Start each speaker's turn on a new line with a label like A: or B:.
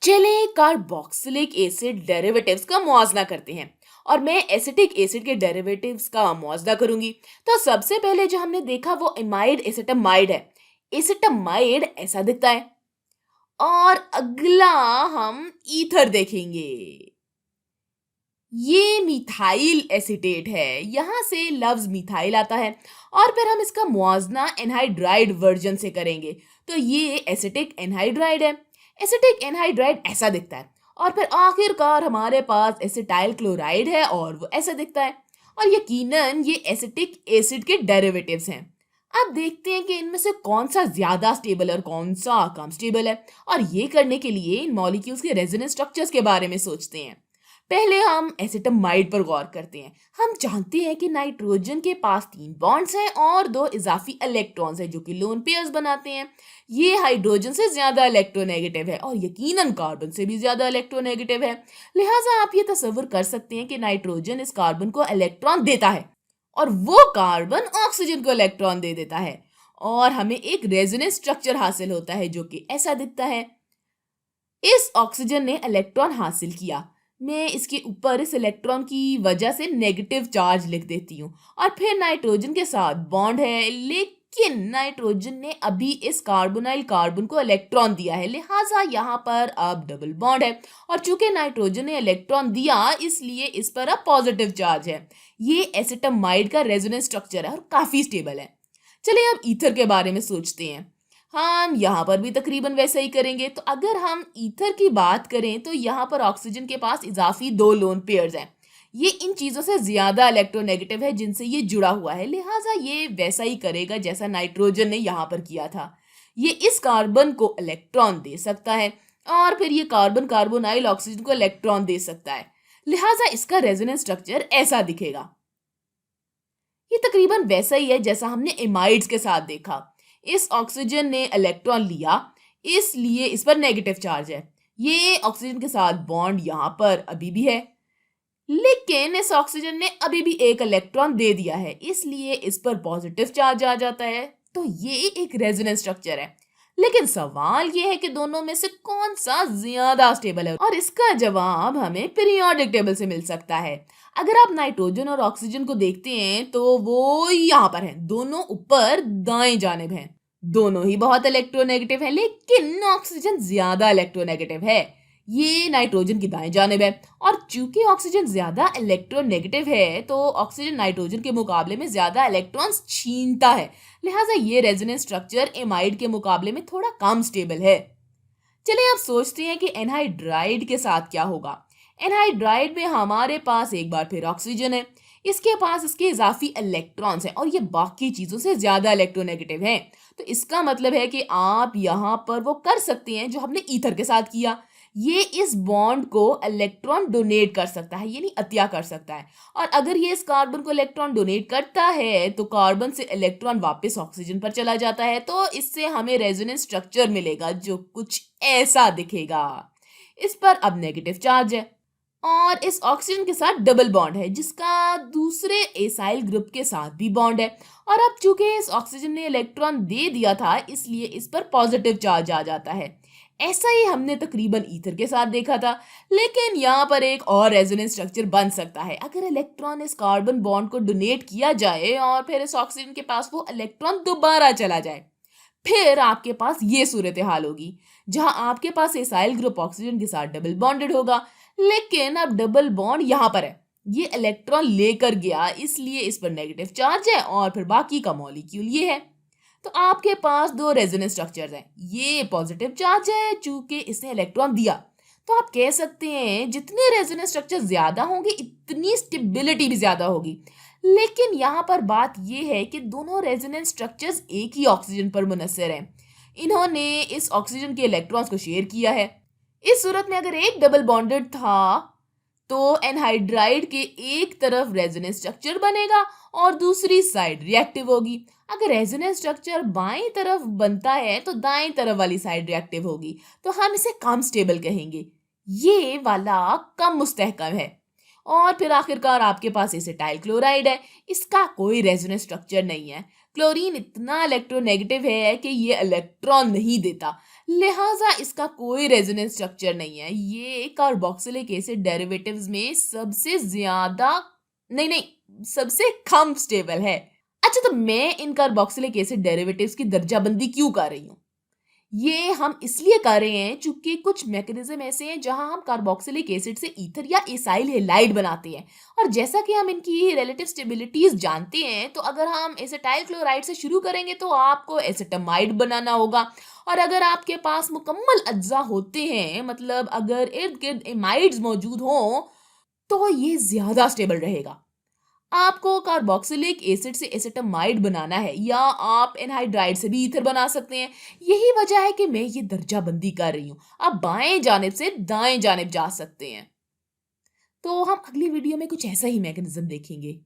A: चलिए carboxylic acid derivatives का मुआवजा करते हैं और मैं एसिटिक एसिड के डेरिवेटिव्स का मुआवजा करूंगी। तो सबसे पहले जो हमने देखा वो इमाइड एसिटमाइड है। एसिटमाइड ऐसा दिखता है और अगला हम ईथर देखेंगे। ये मिथाइल एसीटेट है, यहां से लफ्ज मिथाइल आता है और फिर हम इसका मुआवजा एनहाइड्राइड वर्जन से करेंगे। तो ये एसिटिक एनहाइड्राइड है। एसिटिक एनहाइड्राइड ऐसा दिखता है और फिर आखिरकार हमारे पास एसिटाइल क्लोराइड है और वो ऐसा दिखता है। और यकीनन ये एसिटिक एसिड के डेरिवेटिव्स हैं। अब देखते हैं कि इनमें से कौन सा ज्यादा स्टेबल और कौन सा कम स्टेबल है। और ये करने के लिए इन मॉलिक्यूल्स के रेजोनेंस स्ट्रक्चर्स के बारे में सोचते हैं। पहले हम एसिटमाइड पर गौर करते हैं। हम जानते हैं कि नाइट्रोजन के पास 3 बॉन्ड्स हैं और 2 इजाफी इलेक्ट्रॉन्स हैं जो कि लोन पेयर्स बनाते हैं। ये हाइड्रोजन से ज्यादा इलेक्ट्रोनेगेटिव है और यकीनन कार्बन से भी ज्यादा इलेक्ट्रोनेगेटिव है। लिहाजा आप ये तस्वीर कर सकते हैं कि नाइट्रोजन इस कार्बन को इलेक्ट्रॉन देता है और वो कार्बन ऑक्सीजन को इलेक्ट्रॉन दे देता है और हमें एक रेजोनेंस स्ट्रक्चर हासिल होता है जो कि ऐसा दिखता है। इस ऑक्सीजन ने इलेक्ट्रॉन हासिल किया। मैं इसके ऊपर इस इलेक्ट्रॉन की वजह से नेगेटिव चार्ज लिख देती हूँ और फिर नाइट्रोजन के साथ बॉन्ड है, लेकिन नाइट्रोजन ने अभी इस कार्बोनाइल कार्बन को इलेक्ट्रॉन दिया है, लिहाजा यहाँ पर अब डबल बॉन्ड है। और चूंकि नाइट्रोजन ने इलेक्ट्रॉन दिया इसलिए इस पर अब पॉजिटिव चार्ज है। ये एसिटमाइड का रेजोनेंस स्ट्रक्चर है और काफी स्टेबल है। चलिए अब ईथर के बारे में सोचते हैं। हम यहाँ पर भी तकरीबन वैसा ही करेंगे। तो अगर हम ईथर की बात करें तो यहाँ पर ऑक्सीजन के पास इजाफी 2 लोन पेयर्स हैं। ये इन चीजों से ज्यादा इलेक्ट्रोनेगेटिव है जिनसे ये जुड़ा हुआ है, लिहाजा ये वैसा ही करेगा जैसा नाइट्रोजन ने यहाँ पर किया था। ये इस कार्बन को इलेक्ट्रॉन दे सकता है और फिर ये कार्बन कार्बोनाइल ऑक्सीजन को इलेक्ट्रॉन दे सकता है, लिहाजा इसका रेजोनेंस स्ट्रक्चर ऐसा दिखेगा। ये तकरीबन वैसा ही है जैसा हमने इमाइड्स के साथ देखा। इस ऑक्सीजन ने इलेक्ट्रॉन लिया इसलिए इस पर नेगेटिव चार्ज है। ये ऑक्सीजन के साथ बॉन्ड यहाँ पर अभी भी है, लेकिन इस ऑक्सीजन ने अभी भी एक इलेक्ट्रॉन दे दिया है इसलिए इस पर पॉजिटिव चार्ज आ जाता है। तो ये एक रेजोनेंस स्ट्रक्चर है। लेकिन सवाल ये है कि दोनों में से कौन सा ज्यादा स्टेबल है और इसका जवाब हमें पीरियोडिक टेबल से मिल सकता है। अगर आप नाइट्रोजन और ऑक्सीजन को देखते हैं तो वो यहाँ पर हैं, दोनों ऊपर दाएं जानिब हैं। दोनों ही बहुत इलेक्ट्रोनेगेटिव है, लेकिन ऑक्सीजन ज्यादा इलेक्ट्रोनेगेटिव है। ये नाइट्रोजन की दाएं जानिब है और चूंकि ऑक्सीजन ज्यादा इलेक्ट्रोनेगेटिव है तो ऑक्सीजन नाइट्रोजन के मुकाबले में ज्यादा इलेक्ट्रॉन्स छीनता है, लिहाजा ये रेजोनेंस स्ट्रक्चर एमाइड के मुकाबले में थोड़ा कम स्टेबल है। चलिए अब सोचते हैं कि एनहाइड्राइड के साथ क्या होगा। एनहाइड्राइड में हमारे पास एक बार फिर ऑक्सीजन है, इसके पास इसके इजाफी इलेक्ट्रॉन्स हैं और ये बाकी चीजों से ज्यादा इलेक्ट्रोनेगेटिव हैं। तो इसका मतलब है कि आप यहाँ पर वो कर सकते हैं जो हमने ईथर के साथ किया। ये इस बॉन्ड को इलेक्ट्रॉन डोनेट कर सकता है, यानी अतिया कर सकता है। और अगर ये इस कार्बन को इलेक्ट्रॉन डोनेट करता है तो कार्बन से इलेक्ट्रॉन वापस ऑक्सीजन पर चला जाता है। तो इससे हमें रेजोनेंस स्ट्रक्चर मिलेगा जो कुछ ऐसा दिखेगा। इस पर अब नेगेटिव चार्ज है और इस ऑक्सीजन के साथ डबल बॉन्ड है जिसका दूसरे एसाइल ग्रुप के साथ भी बॉन्ड है। और अब चूंकि इस ऑक्सीजन ने इलेक्ट्रॉन दे दिया था इसलिए इस पर पॉजिटिव चार्ज आ जाता है। ऐसा ही हमने तकरीबन ईथर के साथ देखा था, लेकिन यहाँ पर एक और रेजोनेंस स्ट्रक्चर बन सकता है। अगर इलेक्ट्रॉन इस कार्बन बॉन्ड को डोनेट किया जाए और फिर इस ऑक्सीजन के पास वो इलेक्ट्रॉन दोबारा चला जाए, फिर आपके पास ये सूरत हाल होगी जहां आपके पास एसाइल ग्रुप ऑक्सीजन के साथ डबल बॉन्डेड होगा, लेकिन अब डबल बॉन्ड यहाँ पर है। ये इलेक्ट्रॉन लेकर गया इसलिए इस पर नेगेटिव चार्ज है और फिर बाकी का मॉलिक्यूल ये है। तो आपके पास 2 रेजोनेंस स्ट्रक्चर्स हैं। ये पॉजिटिव चार्ज है चूंकि इसने इलेक्ट्रॉन दिया। तो आप कह सकते हैं जितने रेजोनेंस स्ट्रक्चर ज्यादा होंगे इतनी स्टेबिलिटी भी ज्यादा होगी। लेकिन यहाँ पर बात यह है कि दोनों रेजोनेंस स्ट्रक्चर्स एक ही ऑक्सीजन पर मुनस्सर हैं। इन्होंने इस ऑक्सीजन के इलेक्ट्रॉन्स को शेयर किया है। इस सूरत में अगर एक डबल बॉन्डेड था तो एनहाइड्राइड के एक तरफ रेजोनेंस स्ट्रक्चर बनेगा और दूसरी साइड रिएक्टिव होगी। अगर रेजोनेंस स्ट्रक्चर बाएं तरफ बनता है तो दाएं तरफ वाली साइड रिएक्टिव होगी, तो हम इसे कम स्टेबल कहेंगे। ये वाला कम मुस्तहकम है। और फिर आखिरकार आपके पास एसिटाइल क्लोराइड है, इसका कोई रेजोनेंस स्ट्रक्चर नहीं है। क्लोरीन इतना इलेक्ट्रोनेगेटिव है कि ये इलेक्ट्रॉन नहीं देता, लिहाजा इसका कोई रेजोनेंस स्ट्रक्चर नहीं है। ये कार्बोक्सिलिक एसिड डेरिवेटिव्स में सबसे ज्यादा नहीं नहीं सबसे कम स्टेबल है। अच्छा, तो मैं इन कार्बोक्सिलिक एसिड डेरिवेटिव्स की दर्जाबंदी क्यों कर रही हूँ? ये हम इसलिए कर रहे हैं चूंकि कुछ मैकेनिज्म ऐसे हैं जहां हम कार्बोक्सिलिक एसिड से ईथर या एसाइल हैलाइड बनाते हैं, और जैसा कि हम इनकी रिलेटिव स्टेबिलिटीज जानते हैं, तो अगर हम एसिटाइल क्लोराइड से शुरू करेंगे तो आपको एसिटामाइड बनाना होगा। और अगर आपके पास मुकम्मल अज्जा होते हैं, मतलब अगर इर्द गिर्द एमाइड्स मौजूद हों, तो ये ज्यादा स्टेबल रहेगा। आपको कार्बोक्सिलिक एसिड से एसिटामाइड बनाना है या आप एनहाइड्राइड से भी ईथर बना सकते हैं। यही वजह है कि मैं ये दर्जाबंदी कर रही हूँ। आप बाएं जानिब से दाएं जानिब जा सकते हैं। तो हम अगली वीडियो में कुछ ऐसा ही मैकेनिज्म देखेंगे।